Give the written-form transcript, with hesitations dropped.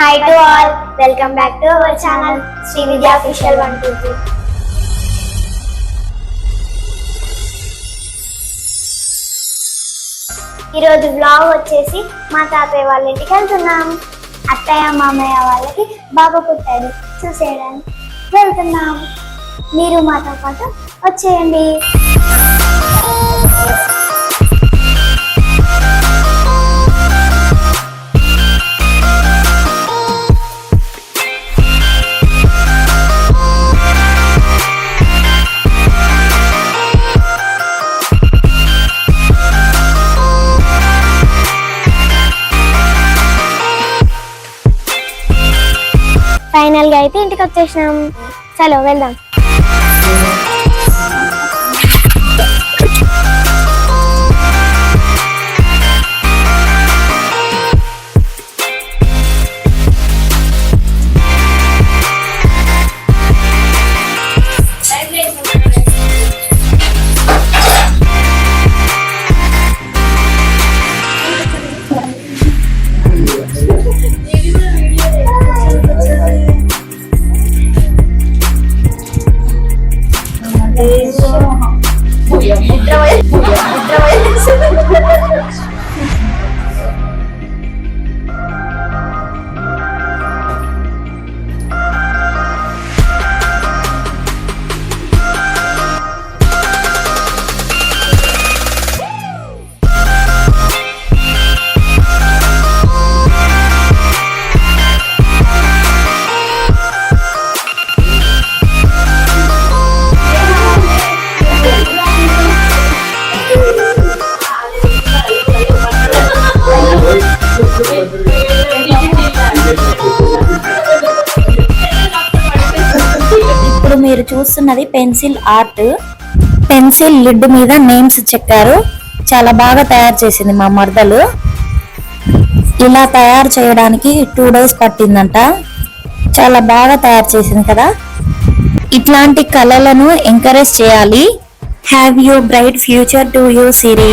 Hi to all, welcome back to our channel Sri Vidya Official 123. ఈరోజు vlog వచ్చేసి మా తాతయ్య వాళ్ళ ఇంటికి వెళ్తున్నాం. అత్తయ్య మామయ్య వాళ్ళకి బాబు పుట్టాడు, చూసేయడానికి వెళ్తున్నాం. మీరు మాతో పాటు వచ్చేయండి. ఫైనల్ గా అయితే ఇంటికి వచ్చేసినాం. చలో వెళ్దాం. ఇప్పుడు మీరు చూస్తున్నది పెన్సిల్ ఆర్ట్. పెన్సిల్ లిడ్ మీద నేమ్స్ చెక్కారు. చాలా బాగా తయారు చేసింది మా మరదలు. ఇలా తయారు చేయడానికి 2 days పట్టిందంట. చాలా బాగా తయారు చేసింది కదా. ఇట్లాంటి కళలను ఎంకరేజ్ చేయాలి. Have you bright future to you Siri.